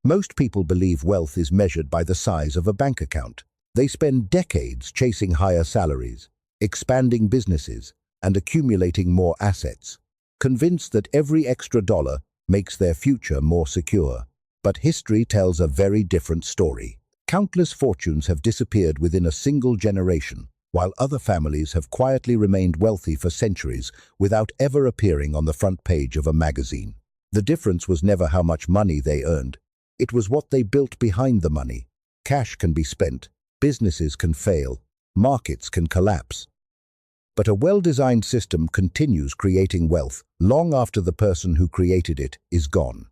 Most people believe wealth is measured by the size of a bank account. They spend decades chasing higher salaries, expanding businesses, and accumulating more assets, convinced that every extra dollar makes their future more secure. But history tells a very different story. Countless fortunes have disappeared within a single generation, while other families have quietly remained wealthy for centuries without ever appearing on the front page of a magazine. The difference was never how much money they earned. It was what they built behind the money. Cash can be spent, businesses can fail, markets can collapse. But a well-designed system continues creating wealth long after the person who created it is gone.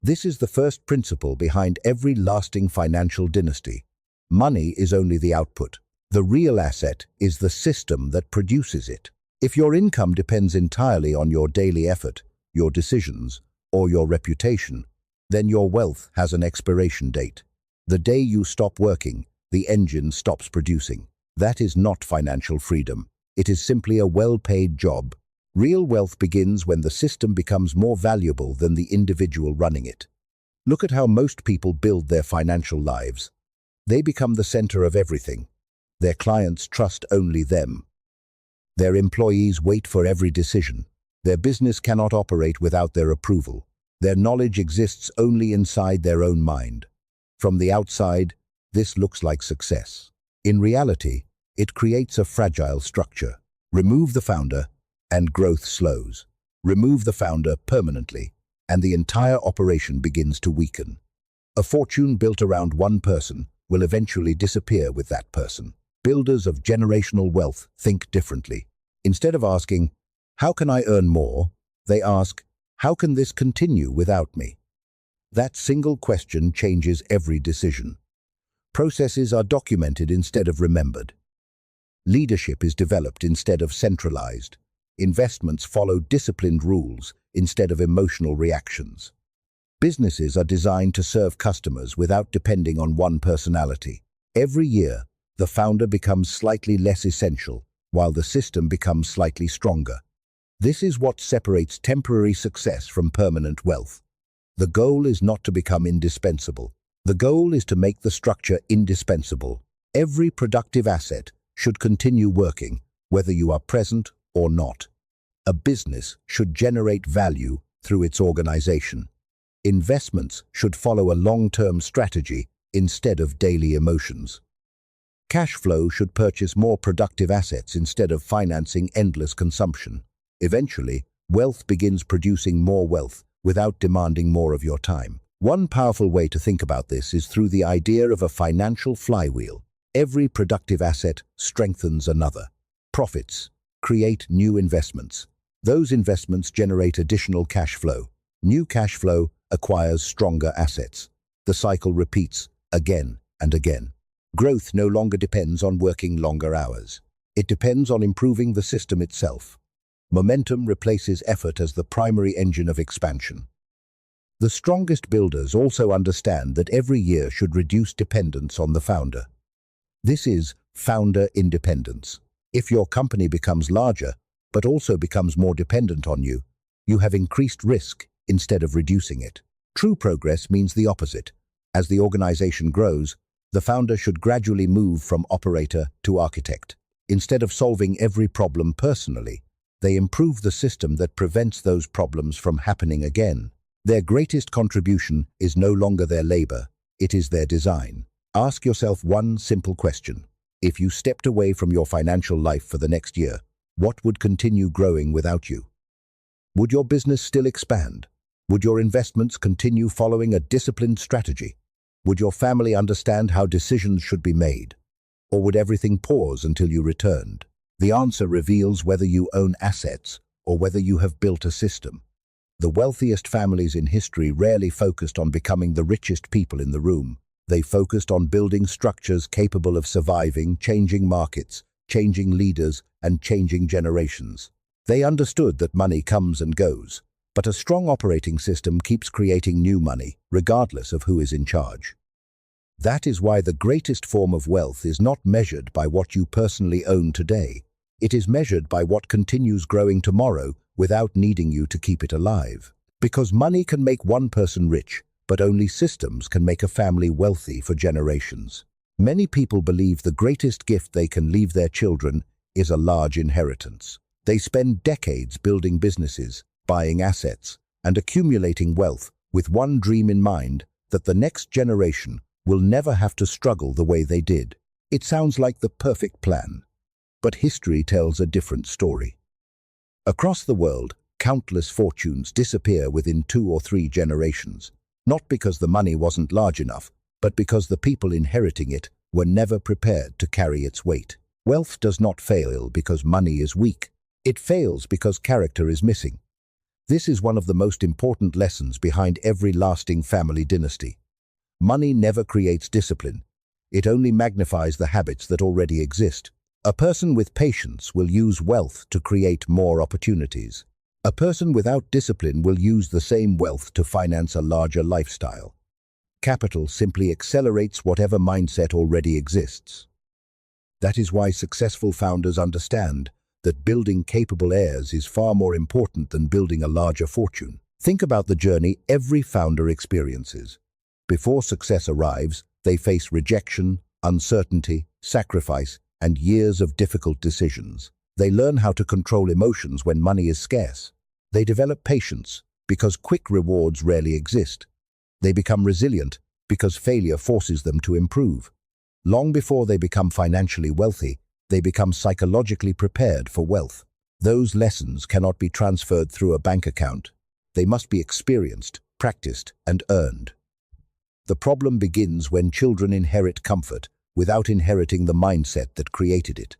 This is the first principle behind every lasting financial dynasty. Money is only the output. The real asset is the system that produces it. If your income depends entirely on your daily effort, your decisions, or your reputation, then your wealth has an expiration date. The day you stop working, the engine stops producing. That is not financial freedom. It is simply a well-paid job. Real wealth begins when the system becomes more valuable than the individual running it. Look at how most people build their financial lives. They become the center of everything. Their clients trust only them. Their employees wait for every decision. Their business cannot operate without their approval. Their knowledge exists only inside their own mind. From the outside, this looks like success. In reality, it creates a fragile structure. Remove the founder, and growth slows. Remove the founder permanently, and the entire operation begins to weaken. A fortune built around one person will eventually disappear with that person. Builders of generational wealth think differently. Instead of asking, "How can I earn more?" they ask, "How can this continue without me?" That single question changes every decision. Processes are documented instead of remembered. Leadership is developed instead of centralized. Investments follow disciplined rules instead of emotional reactions. Businesses are designed to serve customers without depending on one personality. Every year, the founder becomes slightly less essential, while the system becomes slightly stronger. This is what separates temporary success from permanent wealth. The goal is not to become indispensable. The goal is to make the structure indispensable. Every productive asset should continue working, whether you are present or not. A business should generate value through its organization. Investments should follow a long-term strategy instead of daily emotions. Cash flow should purchase more productive assets instead of financing endless consumption. Eventually, wealth begins producing more wealth without demanding more of your time. One powerful way to think about this is through the idea of a financial flywheel. Every productive asset strengthens another. Profits create new investments. Those investments generate additional cash flow. New cash flow acquires stronger assets. The cycle repeats again and again. Growth no longer depends on working longer hours. It depends on improving the system itself. Momentum replaces effort as the primary engine of expansion. The strongest builders also understand that every year should reduce dependence on the founder. This is founder independence. If your company becomes larger, but also becomes more dependent on you, you have increased risk instead of reducing it. True progress means the opposite. As the organization grows, the founder should gradually move from operator to architect. Instead of solving every problem personally, they improve the system that prevents those problems from happening again. Their greatest contribution is no longer their labor, it is their design. Ask yourself one simple question. If you stepped away from your financial life for the next year, what would continue growing without you? Would your business still expand? Would your investments continue following a disciplined strategy? Would your family understand how decisions should be made? Or would everything pause until you returned? The answer reveals whether you own assets or whether you have built a system. The wealthiest families in history rarely focused on becoming the richest people in the room. They focused on building structures capable of surviving changing markets, changing leaders, and changing generations. They understood that money comes and goes, but a strong operating system keeps creating new money, regardless of who is in charge. That is why the greatest form of wealth is not measured by what you personally own today. It is measured by what continues growing tomorrow without needing you to keep it alive. Because money can make one person rich, but only systems can make a family wealthy for generations. Many people believe the greatest gift they can leave their children is a large inheritance. They spend decades building businesses, buying assets, and accumulating wealth with one dream in mind, that the next generation will never have to struggle the way they did. It sounds like the perfect plan, but history tells a different story. Across the world, countless fortunes disappear within 2 or 3 generations, not because the money wasn't large enough, but because the people inheriting it were never prepared to carry its weight. Wealth does not fail because money is weak. It fails because character is missing. This is one of the most important lessons behind every lasting family dynasty. Money never creates discipline. It only magnifies the habits that already exist. A person with patience will use wealth to create more opportunities. A person without discipline will use the same wealth to finance a larger lifestyle. Capital simply accelerates whatever mindset already exists. That is why successful founders understand that building capable heirs is far more important than building a larger fortune. Think about the journey every founder experiences. Before success arrives, they face rejection, uncertainty, sacrifice, and years of difficult decisions. They learn how to control emotions when money is scarce. They develop patience because quick rewards rarely exist. They become resilient because failure forces them to improve. Long before they become financially wealthy, they become psychologically prepared for wealth. Those lessons cannot be transferred through a bank account. They must be experienced, practiced, and earned. The problem begins when children inherit comfort without inheriting the mindset that created it.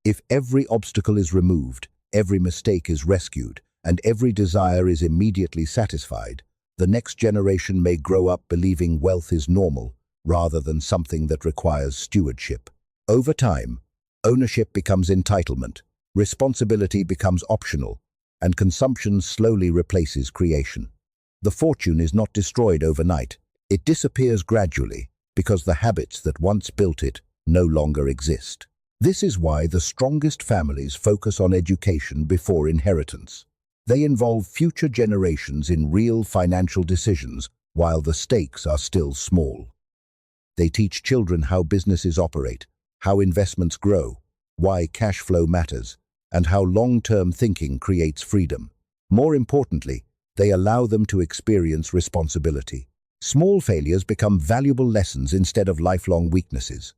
If every obstacle is removed, every mistake is rescued, and every desire is immediately satisfied, the next generation may grow up believing wealth is normal rather than something that requires stewardship. Over time, ownership becomes entitlement, responsibility becomes optional, and consumption slowly replaces creation. The fortune is not destroyed overnight. It disappears gradually because the habits that once built it no longer exist. This is why the strongest families focus on education before inheritance. They involve future generations in real financial decisions while the stakes are still small. They teach children how businesses operate, how investments grow, why cash flow matters, and how long-term thinking creates freedom. More importantly, they allow them to experience responsibility. Small failures become valuable lessons instead of lifelong weaknesses.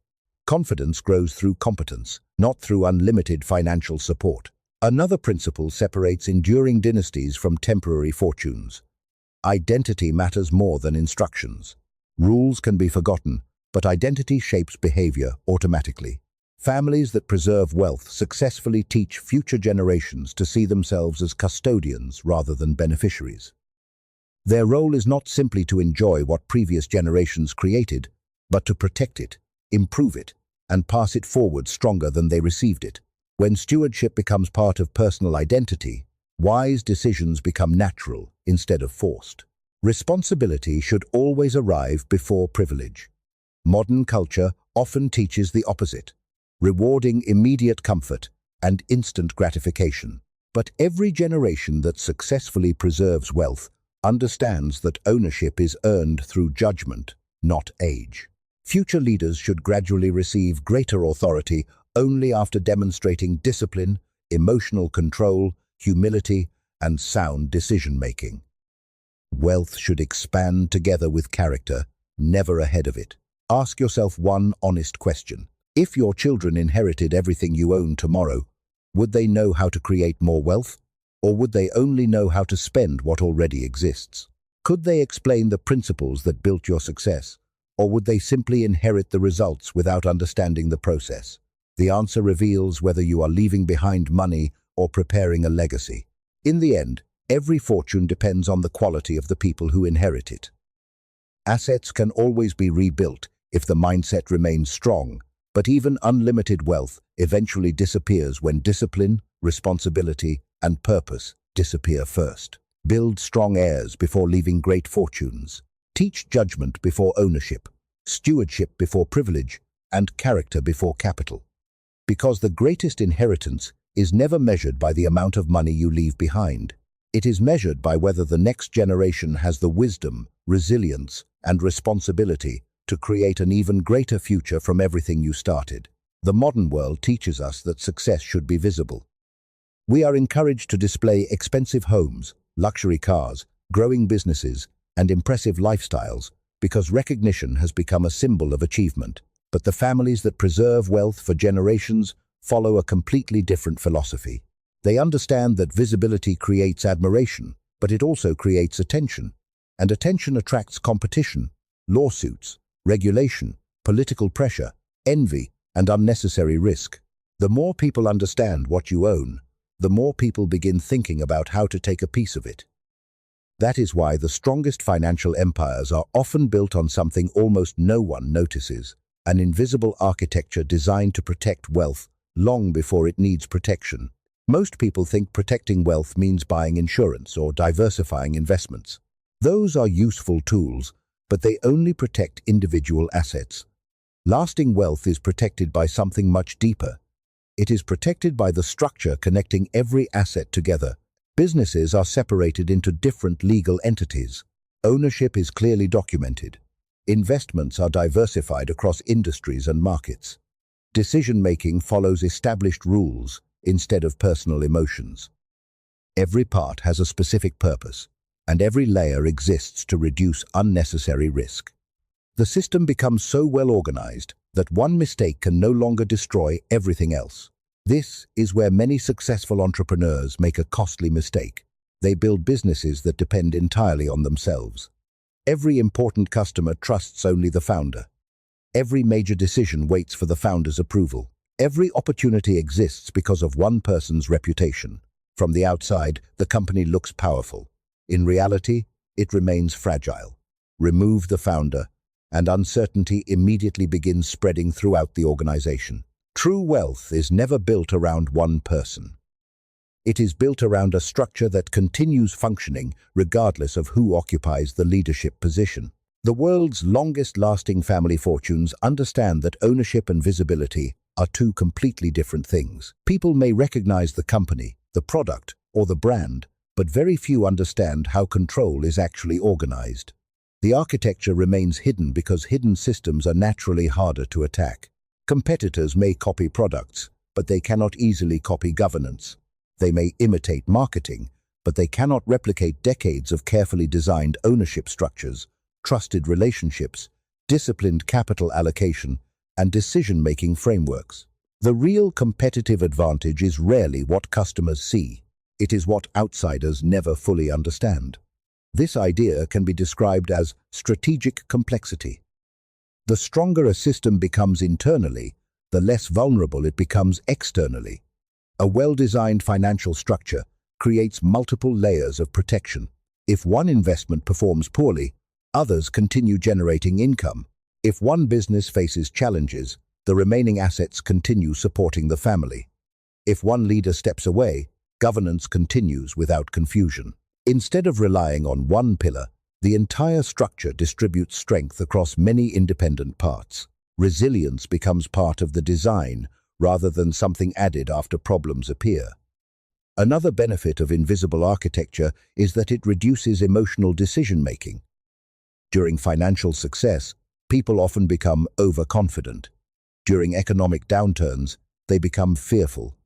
Confidence grows through competence, not through unlimited financial support. Another principle separates enduring dynasties from temporary fortunes. Identity matters more than instructions. Rules can be forgotten, but identity shapes behavior automatically. Families that preserve wealth successfully teach future generations to see themselves as custodians rather than beneficiaries. Their role is not simply to enjoy what previous generations created, but to protect it, improve it, and pass it forward stronger than they received it. When stewardship becomes part of personal identity, wise decisions become natural instead of forced. Responsibility should always arrive before privilege. Modern culture often teaches the opposite, rewarding immediate comfort and instant gratification. But every generation that successfully preserves wealth understands that ownership is earned through judgment, not age. Future leaders should gradually receive greater authority only after demonstrating discipline, emotional control, humility, and sound decision-making. Wealth should expand together with character, never ahead of it. Ask yourself one honest question. If your children inherited everything you own tomorrow, would they know how to create more wealth? Or would they only know how to spend what already exists? Could they explain the principles that built your success? Or would they simply inherit the results without understanding the process? The answer reveals whether you are leaving behind money or preparing a legacy. In the end, every fortune depends on the quality of the people who inherit it. Assets can always be rebuilt if the mindset remains strong, but even unlimited wealth eventually disappears when discipline, responsibility, and purpose disappear first. Build strong heirs before leaving great fortunes. Teach judgment before ownership, stewardship before privilege, and character before capital. Because the greatest inheritance is never measured by the amount of money you leave behind. It is measured by whether the next generation has the wisdom, resilience, and responsibility to create an even greater future from everything you started. The modern world teaches us that success should be visible. We are encouraged to display expensive homes, luxury cars, growing businesses, and impressive lifestyles because recognition has become a symbol of achievement. But the families that preserve wealth for generations follow a completely different philosophy. They understand that visibility creates admiration, but it also creates attention. And attention attracts competition, lawsuits, regulation, political pressure, envy, and unnecessary risk. The more people understand what you own, the more people begin thinking about how to take a piece of it. That is why the strongest financial empires are often built on something almost no one notices, an invisible architecture designed to protect wealth long before it needs protection. Most people think protecting wealth means buying insurance or diversifying investments. Those are useful tools, but they only protect individual assets. Lasting wealth is protected by something much deeper. It is protected by the structure connecting every asset together. Businesses are separated into different legal entities. Ownership is clearly documented. Investments are diversified across industries and markets. Decision-making follows established rules instead of personal emotions. Every part has a specific purpose, and every layer exists to reduce unnecessary risk. The system becomes so well organized that one mistake can no longer destroy everything else. This is where many successful entrepreneurs make a costly mistake. They build businesses that depend entirely on themselves. Every important customer trusts only the founder. Every major decision waits for the founder's approval. Every opportunity exists because of one person's reputation. From the outside, the company looks powerful. In reality, it remains fragile. Remove the founder, and uncertainty immediately begins spreading throughout the organization. True wealth is never built around one person. It is built around a structure that continues functioning regardless of who occupies the leadership position. The world's longest-lasting family fortunes understand that ownership and visibility are two completely different things. People may recognize the company, the product, or the brand, but very few understand how control is actually organized. The architecture remains hidden because hidden systems are naturally harder to attack. Competitors may copy products, but they cannot easily copy governance. They may imitate marketing, but they cannot replicate decades of carefully designed ownership structures, trusted relationships, disciplined capital allocation, and decision-making frameworks. The real competitive advantage is rarely what customers see. It is what outsiders never fully understand. This idea can be described as strategic complexity. The stronger a system becomes internally, the less vulnerable it becomes externally. A well-designed financial structure creates multiple layers of protection. If one investment performs poorly, others continue generating income. If one business faces challenges, the remaining assets continue supporting the family. If one leader steps away, governance continues without confusion. Instead of relying on one pillar, the entire structure distributes strength across many independent parts. Resilience becomes part of the design rather than something added after problems appear. Another benefit of invisible architecture is that it reduces emotional decision-making. During financial success, people often become overconfident. During economic downturns, they become fearful.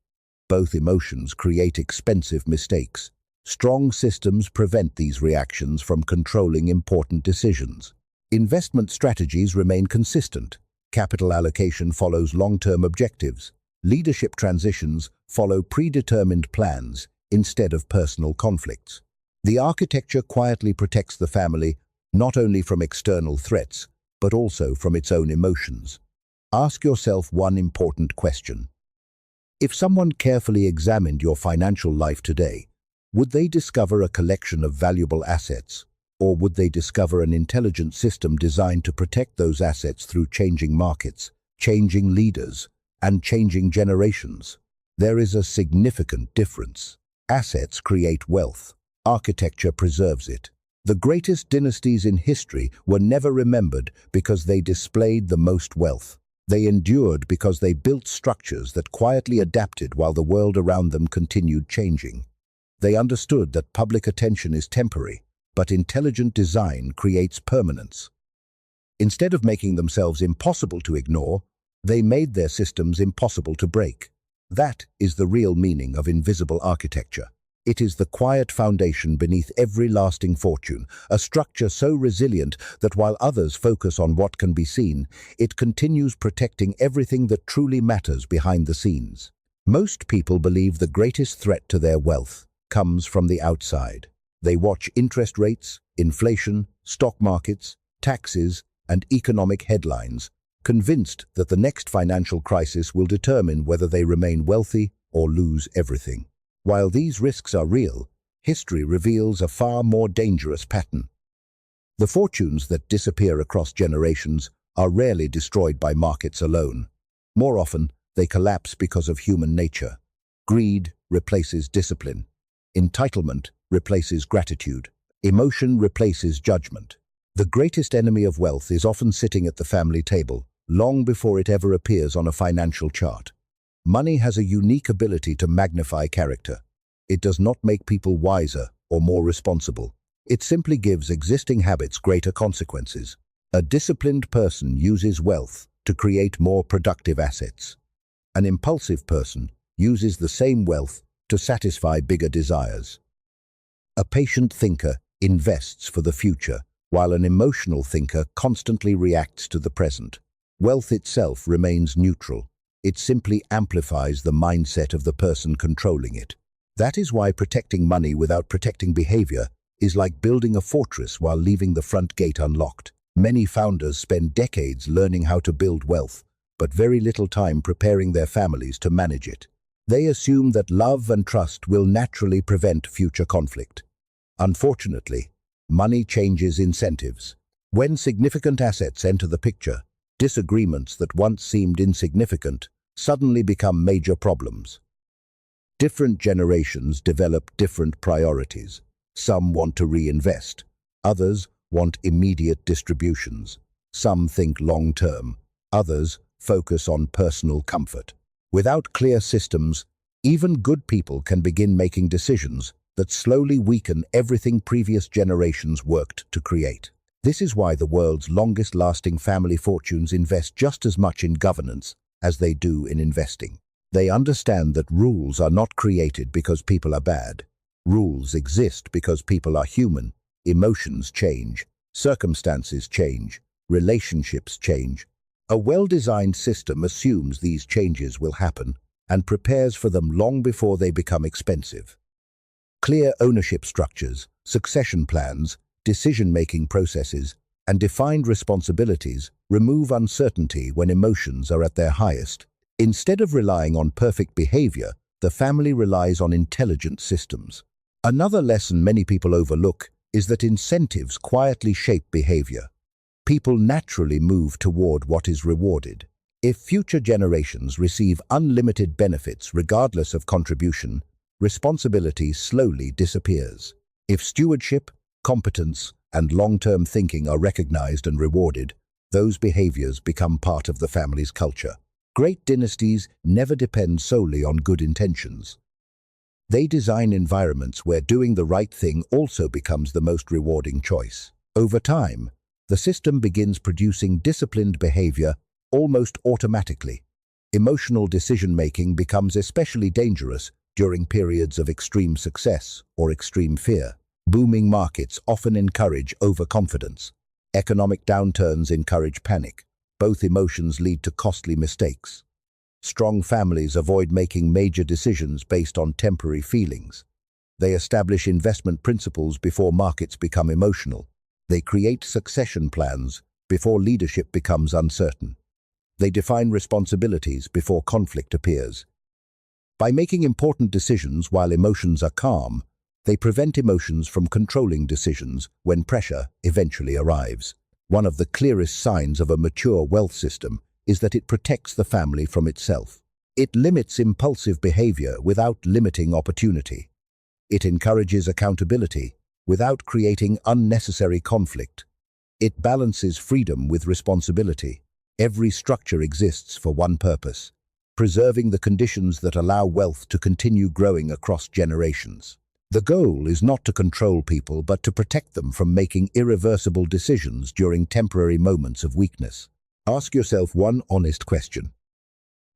Both emotions create expensive mistakes. Strong systems prevent these reactions from controlling important decisions. Investment strategies remain consistent. Capital allocation follows long-term objectives. Leadership transitions follow predetermined plans instead of personal conflicts. The architecture quietly protects the family not only from external threats, but also from its own emotions. Ask yourself one important question. If someone carefully examined your financial life today, would they discover a collection of valuable assets, or would they discover an intelligent system designed to protect those assets through changing markets, changing leaders, and changing generations? There is a significant difference. Assets create wealth. Architecture preserves it. The greatest dynasties in history were never remembered because they displayed the most wealth. They endured because they built structures that quietly adapted while the world around them continued changing. They understood that public attention is temporary, but intelligent design creates permanence. Instead of making themselves impossible to ignore, they made their systems impossible to break. That is the real meaning of invisible architecture. It is the quiet foundation beneath every lasting fortune, a structure so resilient that while others focus on what can be seen, it continues protecting everything that truly matters behind the scenes. Most people believe the greatest threat to their wealth comes from the outside. They watch interest rates, inflation, stock markets, taxes, and economic headlines, convinced that the next financial crisis will determine whether they remain wealthy or lose everything. While these risks are real, history reveals a far more dangerous pattern. The fortunes that disappear across generations are rarely destroyed by markets alone. More often, they collapse because of human nature. Greed replaces discipline. Entitlement replaces gratitude. Emotion replaces judgment. The greatest enemy of wealth is often sitting at the family table, long before it ever appears on a financial chart. Money has a unique ability to magnify character. It does not make people wiser or more responsible. It simply gives existing habits greater consequences. A disciplined person uses wealth to create more productive assets. An impulsive person uses the same wealth to satisfy bigger desires. A patient thinker invests for the future, while an emotional thinker constantly reacts to the present. Wealth itself remains neutral. It simply amplifies the mindset of the person controlling it. That is why protecting money without protecting behavior is like building a fortress while leaving the front gate unlocked. Many founders spend decades learning how to build wealth, but very little time preparing their families to manage it. They assume that love and trust will naturally prevent future conflict. Unfortunately, money changes incentives. When significant assets enter the picture, disagreements that once seemed insignificant suddenly become major problems. Different generations develop different priorities. Some want to reinvest. Others want immediate distributions. Some think long-term. Others focus on personal comfort. Without clear systems, even good people can begin making decisions that slowly weaken everything previous generations worked to create. This is why the world's longest-lasting family fortunes invest just as much in governance as they do in investing. They understand that rules are not created because people are bad. Rules exist because people are human. Emotions change, circumstances change, relationships change. A well-designed system assumes these changes will happen and prepares for them long before they become expensive. Clear ownership structures, succession plans, decision-making processes, and defined responsibilities remove uncertainty when emotions are at their highest. Instead of relying on perfect behavior, the family relies on intelligent systems. Another lesson many people overlook is that incentives quietly shape behavior. People naturally move toward what is rewarded. If future generations receive unlimited benefits regardless of contribution, responsibility slowly disappears. If stewardship, competence, and long-term thinking are recognized and rewarded, those behaviors become part of the family's culture. Great dynasties never depend solely on good intentions. They design environments where doing the right thing also becomes the most rewarding choice. Over time, the system begins producing disciplined behavior almost automatically. Emotional decision-making becomes especially dangerous during periods of extreme success or extreme fear. Booming markets often encourage overconfidence. Economic downturns encourage panic. Both emotions lead to costly mistakes. Strong families avoid making major decisions based on temporary feelings. They establish investment principles before markets become emotional. They create succession plans before leadership becomes uncertain. They define responsibilities before conflict appears. By making important decisions while emotions are calm, they prevent emotions from controlling decisions when pressure eventually arrives. One of the clearest signs of a mature wealth system is that it protects the family from itself. It limits impulsive behavior without limiting opportunity. It encourages accountability without creating unnecessary conflict. It balances freedom with responsibility. Every structure exists for one purpose: preserving the conditions that allow wealth to continue growing across generations. The goal is not to control people but to protect them from making irreversible decisions during temporary moments of weakness. Ask yourself one honest question.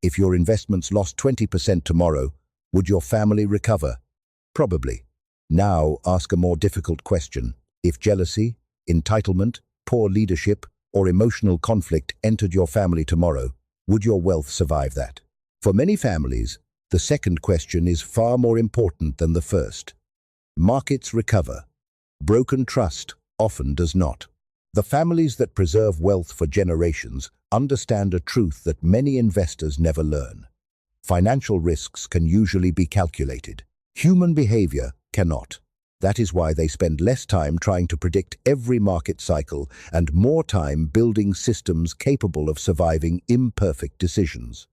If your investments lost 20% tomorrow, would your family recover? Probably. Now ask a more difficult question. If jealousy, entitlement, poor leadership, or emotional conflict entered your family tomorrow, would your wealth survive that? For many families, the second question is far more important than the first. Markets recover. Broken trust often does not. The families that preserve wealth for generations understand a truth that many investors never learn. Financial risks can usually be calculated. Human behavior cannot. That is why they spend less time trying to predict every market cycle and more time building systems capable of surviving imperfect decisions.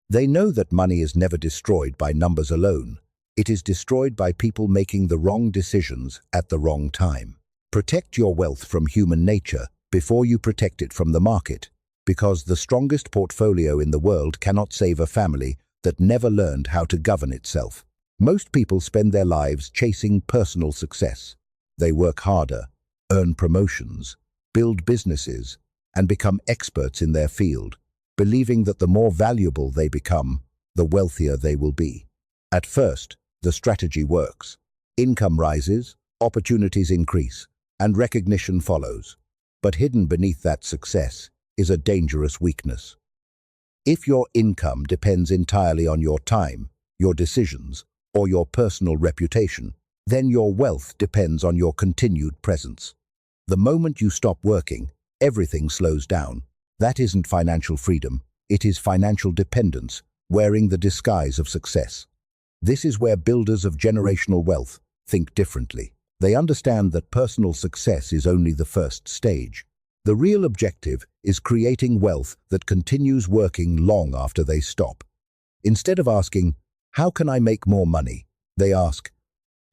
They know that money is never destroyed by numbers alone. It is destroyed by people making the wrong decisions at the wrong time. Protect your wealth from human nature before you protect it from the market, because the strongest portfolio in the world cannot save a family that never learned how to govern itself. Most people spend their lives chasing personal success. They work harder, earn promotions, build businesses, and become experts in their field, believing that the more valuable they become, the wealthier they will be. At first, the strategy works. Income rises, opportunities increase, and recognition follows. But hidden beneath that success is a dangerous weakness. If your income depends entirely on your time, your decisions, or your personal reputation, then your wealth depends on your continued presence. The moment you stop working, everything slows down. That isn't financial freedom, it is financial dependence, wearing the disguise of success. This is where builders of generational wealth think differently. They understand that personal success is only the first stage. The real objective is creating wealth that continues working long after they stop. Instead of asking, "How can I make more money?" they ask,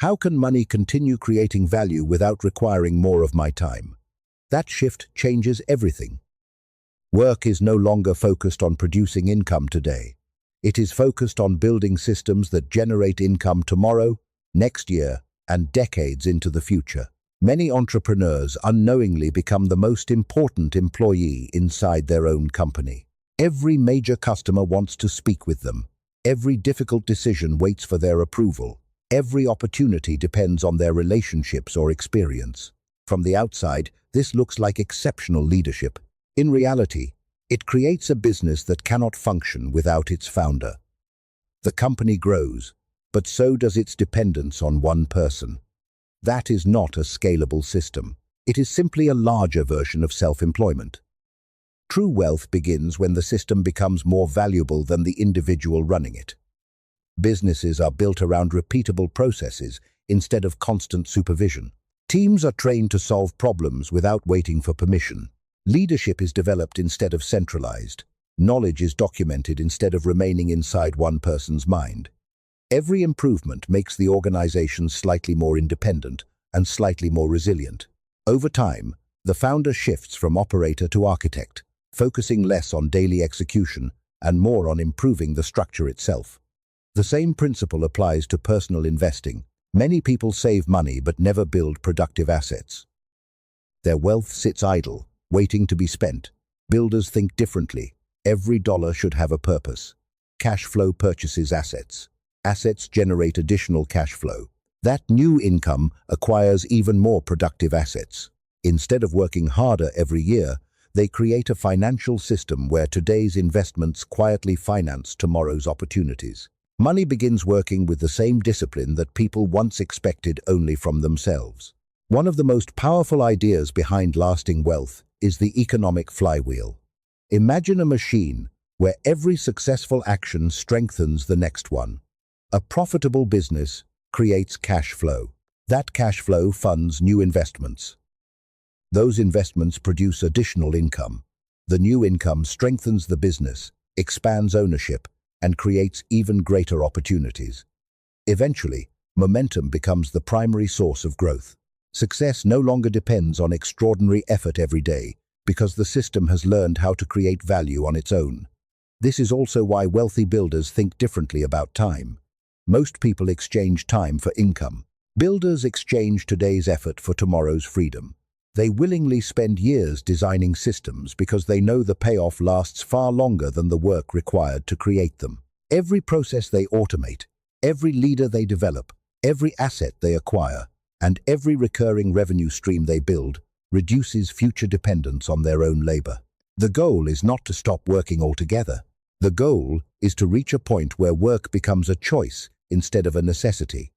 "How can money continue creating value without requiring more of my time?" That shift changes everything. Work is no longer focused on producing income today. It is focused on building systems that generate income tomorrow, next year, and decades into the future. Many entrepreneurs unknowingly become the most important employee inside their own company. Every major customer wants to speak with them. Every difficult decision waits for their approval. Every opportunity depends on their relationships or experience. From the outside, this looks like exceptional leadership. In reality, it creates a business that cannot function without its founder. The company grows, but so does its dependence on one person. That is not a scalable system. It is simply a larger version of self-employment. True wealth begins when the system becomes more valuable than the individual running it. Businesses are built around repeatable processes instead of constant supervision. Teams are trained to solve problems without waiting for permission. Leadership is developed instead of centralized. Knowledge is documented instead of remaining inside one person's mind. Every improvement makes the organization slightly more independent and slightly more resilient. Over time, the founder shifts from operator to architect, focusing less on daily execution and more on improving the structure itself. The same principle applies to personal investing. Many people save money but never build productive assets. Their wealth sits idle, waiting to be spent. Builders think differently. Every dollar should have a purpose. Cash flow purchases assets. Assets generate additional cash flow. That new income acquires even more productive assets. Instead of working harder every year, they create a financial system where today's investments quietly finance tomorrow's opportunities. Money begins working with the same discipline that people once expected only from themselves. One of the most powerful ideas behind lasting wealth is the economic flywheel. Imagine a machine where every successful action strengthens the next one. A profitable business creates cash flow. That cash flow funds new investments. Those investments produce additional income. The new income strengthens the business, expands ownership, and creates even greater opportunities. Eventually, momentum becomes the primary source of growth. Success no longer depends on extraordinary effort every day, because the system has learned how to create value on its own. This is also why wealthy builders think differently about time. Most people exchange time for income. Builders exchange today's effort for tomorrow's freedom. They willingly spend years designing systems because they know the payoff lasts far longer than the work required to create them. Every process they automate, every leader they develop, every asset they acquire, and every recurring revenue stream they build reduces future dependence on their own labor. The goal is not to stop working altogether. The goal is to reach a point where work becomes a choice instead of a necessity.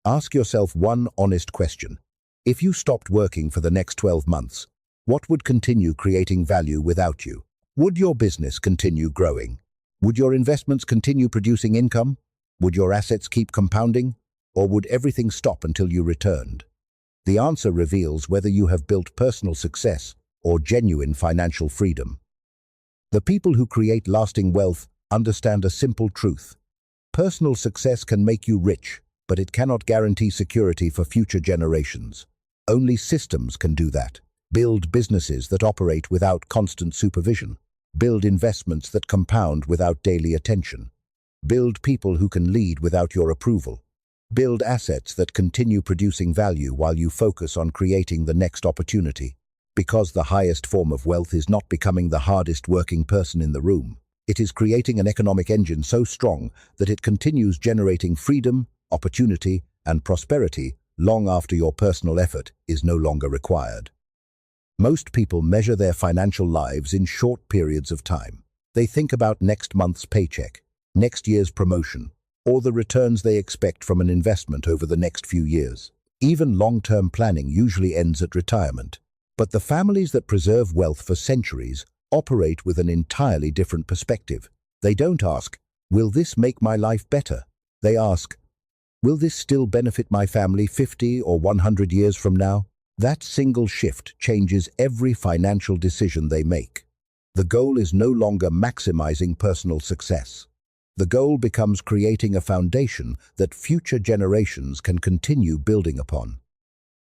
Ask yourself one honest question. If you stopped working for the next 12 months, what would continue creating value without you? Would your business continue growing? Would your investments continue producing income? Would your assets keep compounding? Or would everything stop until you returned? The answer reveals whether you have built personal success or genuine financial freedom. The people who create lasting wealth understand a simple truth. Personal success can make you rich, but it cannot guarantee security for future generations. Only systems can do that. Build businesses that operate without constant supervision. Build investments that compound without daily attention. Build people who can lead without your approval. Build assets that continue producing value while you focus on creating the next opportunity. Because the highest form of wealth is not becoming the hardest working person in the room. It is creating an economic engine so strong that it continues generating freedom, opportunity, and prosperity long after your personal effort is no longer required. Most people measure their financial lives in short periods of time. They think about next month's paycheck, next year's promotion, or the returns they expect from an investment over the next few years. Even long-term planning usually ends at retirement. But the families that preserve wealth for centuries operate with an entirely different perspective. They don't ask, "Will this make my life better?" They ask, "Will this still benefit my family 50 or 100 years from now?" That single shift changes every financial decision they make. The goal is no longer maximizing personal success. The goal becomes creating a foundation that future generations can continue building upon.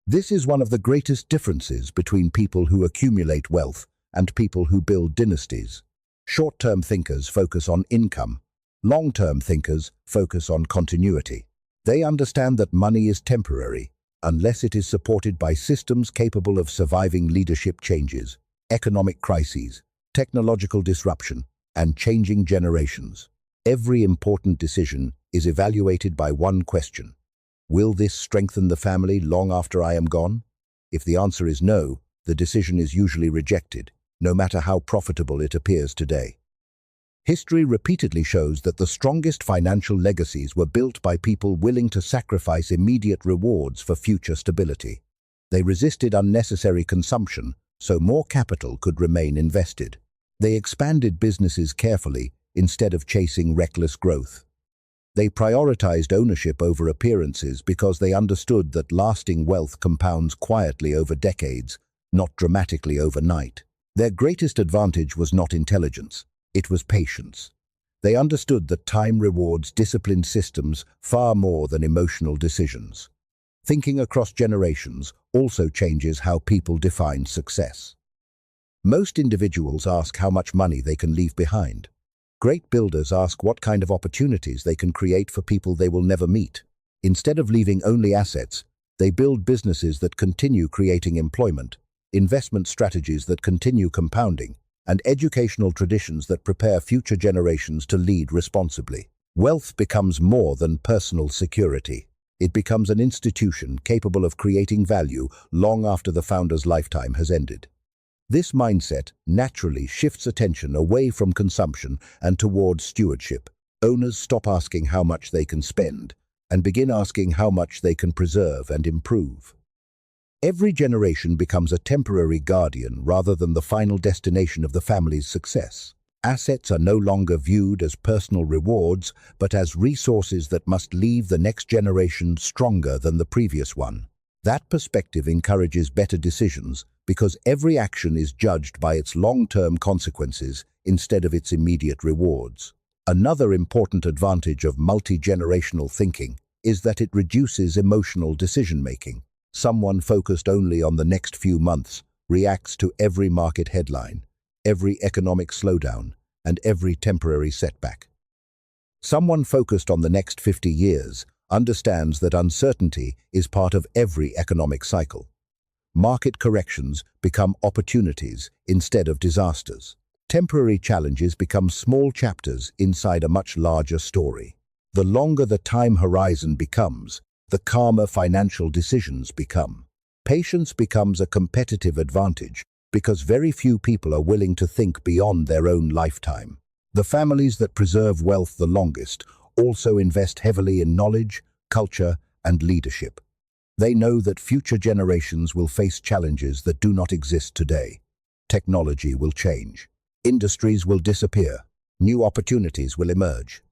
This is one of the greatest differences between people who accumulate wealth and people who build dynasties. Short-term thinkers focus on income. Long-term thinkers focus on continuity. They understand that money is temporary, unless it is supported by systems capable of surviving leadership changes, economic crises, technological disruption, and changing generations. Every important decision is evaluated by one question. Will this strengthen the family long after I am gone? If the answer is no, the decision is usually rejected, no matter how profitable it appears today. History repeatedly shows that the strongest financial legacies were built by people willing to sacrifice immediate rewards for future stability. They resisted unnecessary consumption, so more capital could remain invested. They expanded businesses carefully instead of chasing reckless growth. They prioritized ownership over appearances because they understood that lasting wealth compounds quietly over decades, not dramatically overnight. Their greatest advantage was not intelligence, it was patience. They understood that time rewards disciplined systems far more than emotional decisions. Thinking across generations also changes how people define success. Most individuals ask how much money they can leave behind. Great builders ask what kind of opportunities they can create for people they will never meet. Instead of leaving only assets, they build businesses that continue creating employment, investment strategies that continue compounding, and educational traditions that prepare future generations to lead responsibly. Wealth becomes more than personal security. It becomes an institution capable of creating value long after the founder's lifetime has ended. This mindset naturally shifts attention away from consumption and towards stewardship. Owners stop asking how much they can spend and begin asking how much they can preserve and improve. Every generation becomes a temporary guardian rather than the final destination of the family's success. Assets are no longer viewed as personal rewards, but as resources that must leave the next generation stronger than the previous one. That perspective encourages better decisions because every action is judged by its long-term consequences instead of its immediate rewards. Another important advantage of multi-generational thinking is that it reduces emotional decision-making. Someone focused only on the next few months reacts to every market headline, every economic slowdown, and every temporary setback. Someone focused on the next 50 years understands that uncertainty is part of every economic cycle. Market corrections become opportunities instead of disasters. Temporary challenges become small chapters inside a much larger story. The longer the time horizon becomes, the calmer financial decisions become. Patience becomes a competitive advantage because very few people are willing to think beyond their own lifetime. The families that preserve wealth the longest also invest heavily in knowledge, culture, and leadership. They know that future generations will face challenges that do not exist today. Technology will change. Industries will disappear. New opportunities will emerge.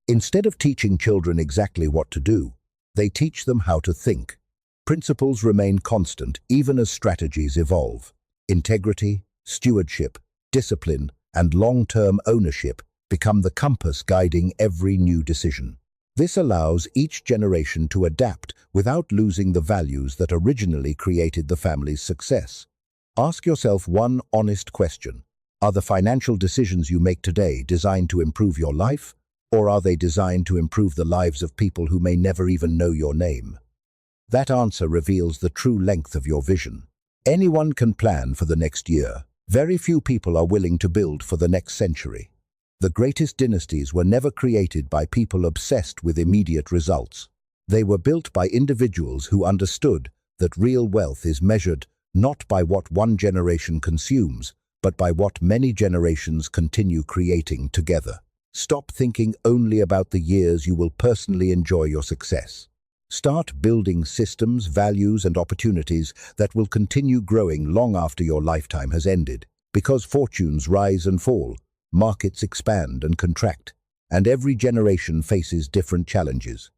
Instead of teaching children exactly what to do, they teach them how to think. Principles remain constant even as strategies evolve. Integrity, stewardship, discipline, and long-term ownership become the compass guiding every new decision. This allows each generation to adapt without losing the values that originally created the family's success. Ask yourself one honest question. Are the financial decisions you make today designed to improve your life, or are they designed to improve the lives of people who may never even know your name? That answer reveals the true length of your vision. Anyone can plan for the next year. Very few people are willing to build for the next century. The greatest dynasties were never created by people obsessed with immediate results. They were built by individuals who understood that real wealth is measured not by what one generation consumes, but by what many generations continue creating together. Stop thinking only about the years you will personally enjoy your success. Start building systems, values, and opportunities that will continue growing long after your lifetime has ended. Because fortunes rise and fall, markets expand and contract, and every generation faces different challenges.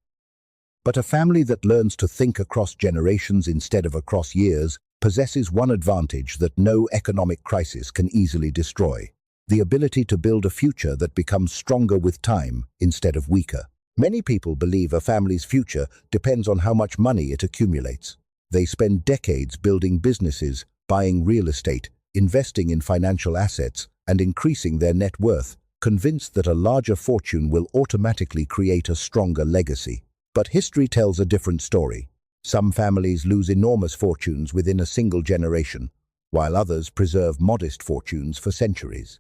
But a family that learns to think across generations instead of across years possesses one advantage that no economic crisis can easily destroy: the ability to build a future that becomes stronger with time instead of weaker. Many people believe a family's future depends on how much money it accumulates. They spend decades building businesses, buying real estate, investing in financial assets, and increasing their net worth, convinced that a larger fortune will automatically create a stronger legacy. But history tells a different story. Some families lose enormous fortunes within a single generation, while others preserve modest fortunes for centuries.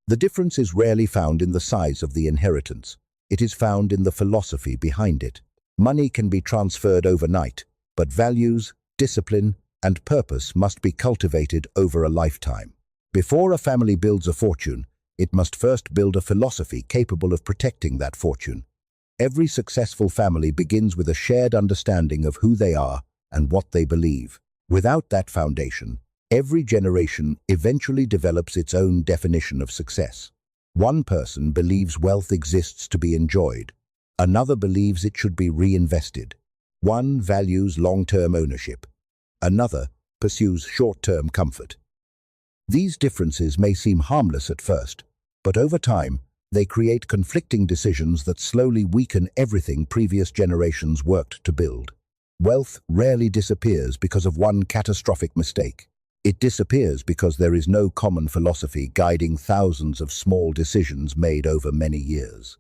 The difference is rarely found in the size of the inheritance. It is found in the philosophy behind it. Money can be transferred overnight, but values, discipline, and purpose must be cultivated over a lifetime. Before a family builds a fortune, it must first build a philosophy capable of protecting that fortune. Every successful family begins with a shared understanding of who they are and what they believe. Without that foundation, every generation eventually develops its own definition of success. One person believes wealth exists to be enjoyed. Another believes it should be reinvested. One values long-term ownership. Another pursues short-term comfort. These differences may seem harmless at first, but over time, they create conflicting decisions that slowly weaken everything previous generations worked to build. Wealth rarely disappears because of one catastrophic mistake. It disappears because there is no common philosophy guiding thousands of small decisions made over many years.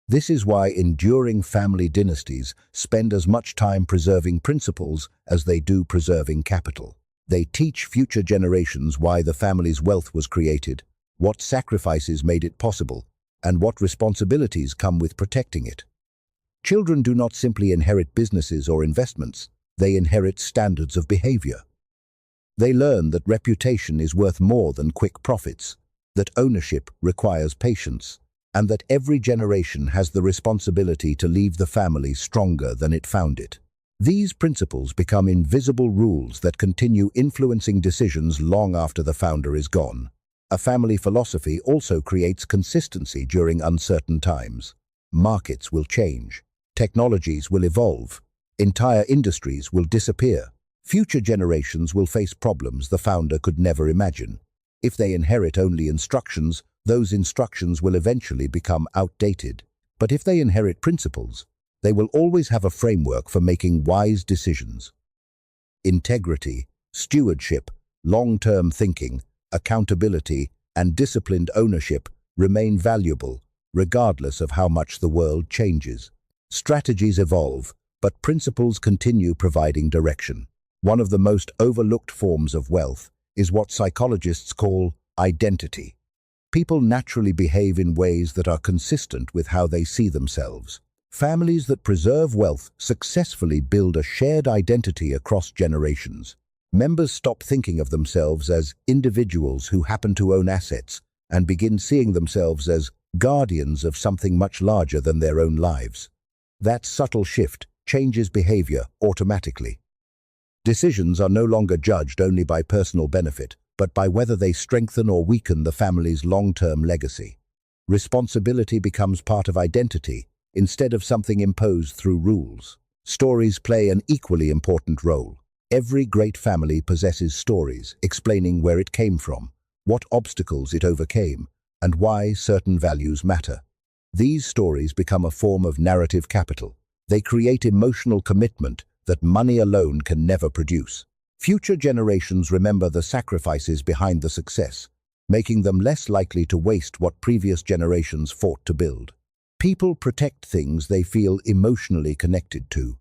This is why enduring family dynasties spend as much time preserving principles as they do preserving capital. They teach future generations why the family's wealth was created, what sacrifices made it possible, and what responsibilities come with protecting it. Children do not simply inherit businesses or investments, they inherit standards of behavior. They learn that reputation is worth more than quick profits, that ownership requires patience, and that every generation has the responsibility to leave the family stronger than it found it. These principles become invisible rules that continue influencing decisions long after the founder is gone. A family philosophy also creates consistency during uncertain times. Markets will change. Technologies will evolve. Entire industries will disappear. Future generations will face problems the founder could never imagine. If they inherit only instructions, those instructions will eventually become outdated. But if they inherit principles, they will always have a framework for making wise decisions. Integrity, stewardship, long-term thinking, accountability, and disciplined ownership remain valuable, regardless of how much the world changes. Strategies evolve, but principles continue providing direction. One of the most overlooked forms of wealth is what psychologists call identity. People naturally behave in ways that are consistent with how they see themselves. Families that preserve wealth successfully build a shared identity across generations. Members stop thinking of themselves as individuals who happen to own assets and begin seeing themselves as guardians of something much larger than their own lives. That subtle shift changes behavior automatically. Decisions are no longer judged only by personal benefit, but by whether they strengthen or weaken the family's long-term legacy. Responsibility becomes part of identity instead of something imposed through rules. Stories play an equally important role. Every great family possesses stories explaining where it came from, what obstacles it overcame, and why certain values matter. These stories become a form of narrative capital. They create emotional commitment that money alone can never produce. Future generations remember the sacrifices behind the success, making them less likely to waste what previous generations fought to build. People protect things they feel emotionally connected to.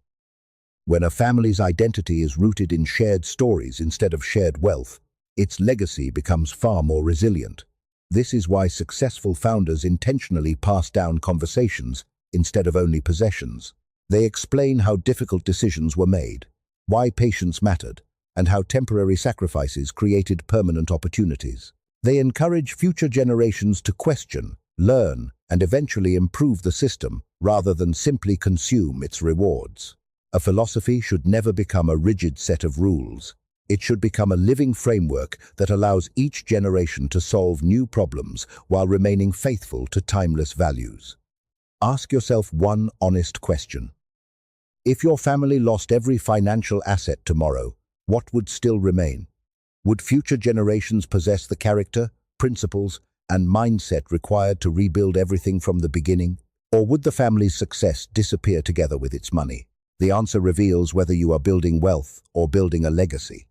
When a family's identity is rooted in shared stories instead of shared wealth, its legacy becomes far more resilient. This is why successful founders intentionally pass down conversations instead of only possessions. They explain how difficult decisions were made, why patience mattered, and how temporary sacrifices created permanent opportunities. They encourage future generations to question, learn, and eventually improve the system rather than simply consume its rewards. A philosophy should never become a rigid set of rules. It should become a living framework that allows each generation to solve new problems while remaining faithful to timeless values. Ask yourself one honest question. If your family lost every financial asset tomorrow, what would still remain? Would future generations possess the character, principles, and mindset required to rebuild everything from the beginning? Or would the family's success disappear together with its money? The answer reveals whether you are building wealth or building a legacy.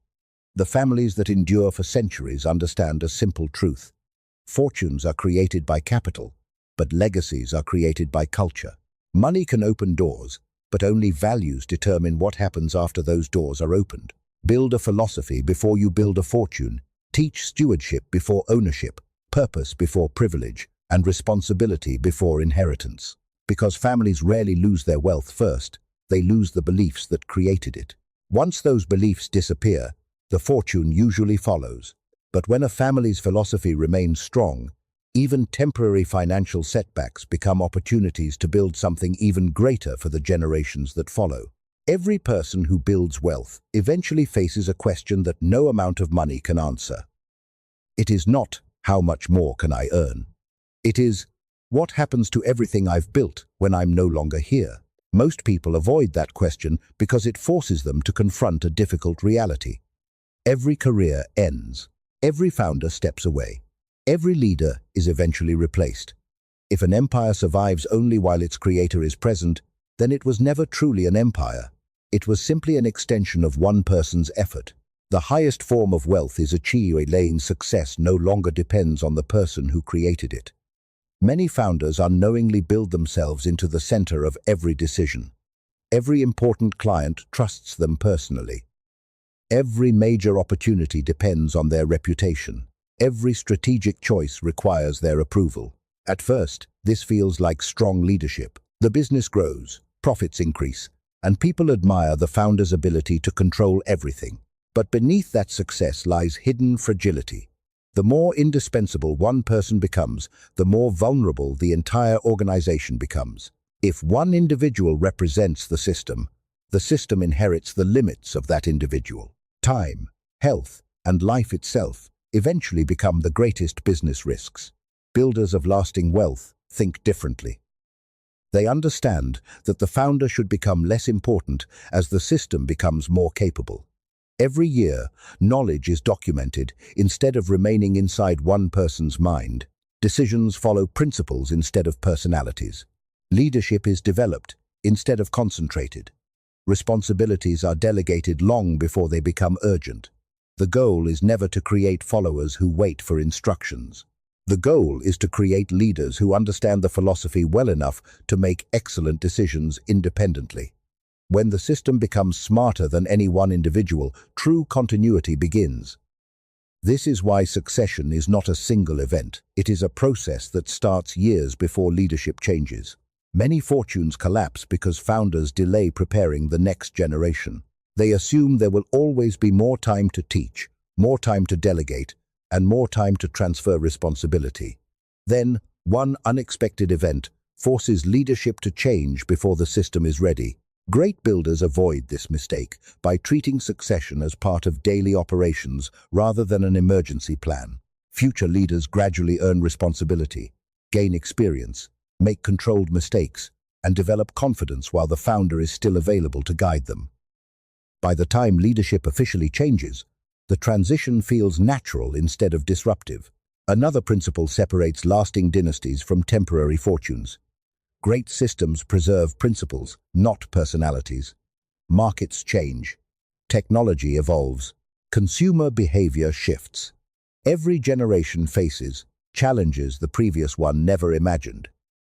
The families that endure for centuries understand a simple truth. Fortunes are created by capital, but legacies are created by culture. Money can open doors, but only values determine what happens after those doors are opened. Build a philosophy before you build a fortune. Teach stewardship before ownership, purpose before privilege, and responsibility before inheritance. Because families rarely lose their wealth first, they lose the beliefs that created it. Once those beliefs disappear, the fortune usually follows. But when a family's philosophy remains strong, even temporary financial setbacks become opportunities to build something even greater for the generations that follow. Every person who builds wealth eventually faces a question that no amount of money can answer. It is not, how much more can I earn? It is, what happens to everything I've built when I'm no longer here? Most people avoid that question because it forces them to confront a difficult reality. Every career ends. Every founder steps away. Every leader is eventually replaced. If an empire survives only while its creator is present, then it was never truly an empire. It was simply an extension of one person's effort. The highest form of wealth is achieved when success no longer depends on the person who created it. Many founders unknowingly build themselves into the center of every decision. Every important client trusts them personally. Every major opportunity depends on their reputation. Every strategic choice requires their approval. At first, this feels like strong leadership. The business grows, profits increase, and people admire the founder's ability to control everything. But beneath that success lies hidden fragility. The more indispensable one person becomes, the more vulnerable the entire organization becomes. If one individual represents the system inherits the limits of that individual. Time, health, and life itself eventually become the greatest business risks. Builders of lasting wealth think differently. They understand that the founder should become less important as the system becomes more capable. Every year, knowledge is documented instead of remaining inside one person's mind. Decisions follow principles instead of personalities. Leadership is developed instead of concentrated. Responsibilities are delegated long before they become urgent. The goal is never to create followers who wait for instructions. The goal is to create leaders who understand the philosophy well enough to make excellent decisions independently. When the system becomes smarter than any one individual, true continuity begins. This is why succession is not a single event. It is a process that starts years before leadership changes. Many fortunes collapse because founders delay preparing the next generation. They assume there will always be more time to teach, more time to delegate, and more time to transfer responsibility. Then, one unexpected event forces leadership to change before the system is ready. Great builders avoid this mistake by treating succession as part of daily operations rather than an emergency plan. Future leaders gradually earn responsibility, gain experience, make controlled mistakes, and develop confidence while the founder is still available to guide them. By the time leadership officially changes, the transition feels natural instead of disruptive. Another principle separates lasting dynasties from temporary fortunes. Great systems preserve principles, not personalities. Markets change. Technology evolves. Consumer behavior shifts. Every generation faces challenges the previous one never imagined.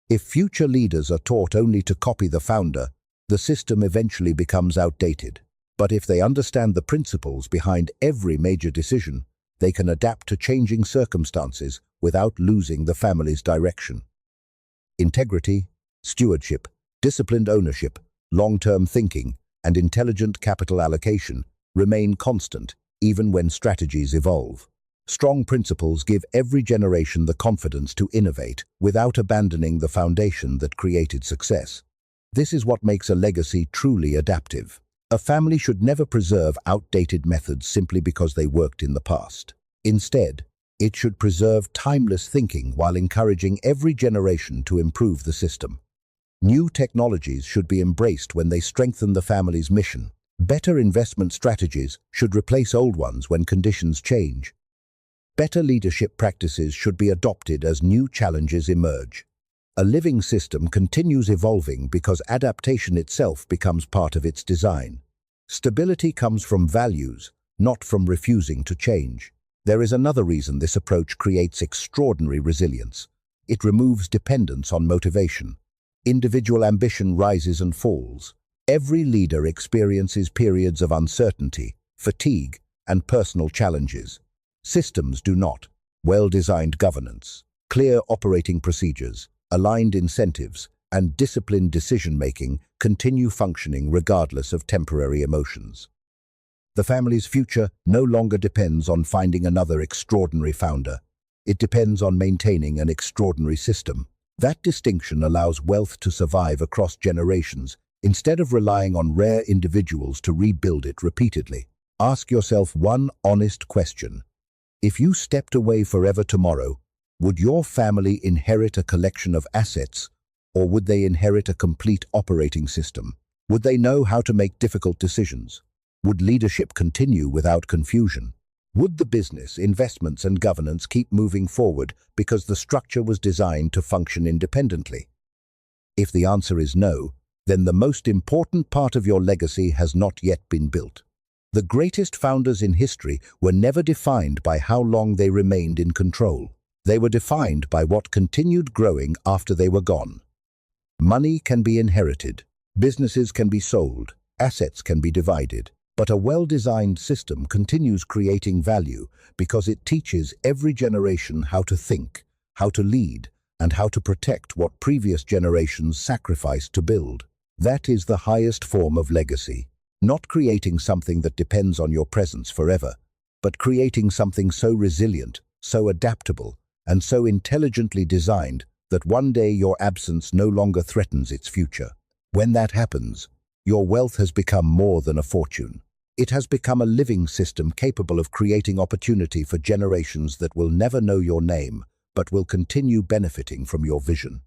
If future leaders are taught only to copy the founder, the system eventually becomes outdated. But if they understand the principles behind every major decision, they can adapt to changing circumstances without losing the family's direction. Integrity, stewardship, disciplined ownership, long-term thinking, and intelligent capital allocation remain constant even when strategies evolve. Strong principles give every generation the confidence to innovate without abandoning the foundation that created success. This is what makes a legacy truly adaptive. A family should never preserve outdated methods simply because they worked in the past. Instead, it should preserve timeless thinking while encouraging every generation to improve the system. New technologies should be embraced when they strengthen the family's mission. Better investment strategies should replace old ones when conditions change. Better leadership practices should be adopted as new challenges emerge. A living system continues evolving because adaptation itself becomes part of its design. Stability comes from values, not from refusing to change. There is another reason this approach creates extraordinary resilience. It removes dependence on motivation. Individual ambition rises and falls. Every leader experiences periods of uncertainty, fatigue, and personal challenges. Systems do not. Well-designed governance, clear operating procedures, aligned incentives, and disciplined decision-making continue functioning regardless of temporary emotions. The family's future no longer depends on finding another extraordinary founder. It depends on maintaining an extraordinary system. That distinction allows wealth to survive across generations instead of relying on rare individuals to rebuild it repeatedly. Ask yourself one honest question. If you stepped away forever tomorrow, would your family inherit a collection of assets, or would they inherit a complete operating system? Would they know how to make difficult decisions? Would leadership continue without confusion? Would the business, investments, and governance keep moving forward because the structure was designed to function independently? If the answer is no, then the most important part of your legacy has not yet been built. The greatest founders in history were never defined by how long they remained in control. They were defined by what continued growing after they were gone. Money can be inherited, businesses can be sold, assets can be divided, but a well-designed system continues creating value because it teaches every generation how to think, how to lead, and how to protect what previous generations sacrificed to build. That is the highest form of legacy. Not creating something that depends on your presence forever, but creating something so resilient, so adaptable, and so intelligently designed that one day your absence no longer threatens its future. When that happens, your wealth has become more than a fortune. It has become a living system capable of creating opportunity for generations that will never know your name, but will continue benefiting from your vision.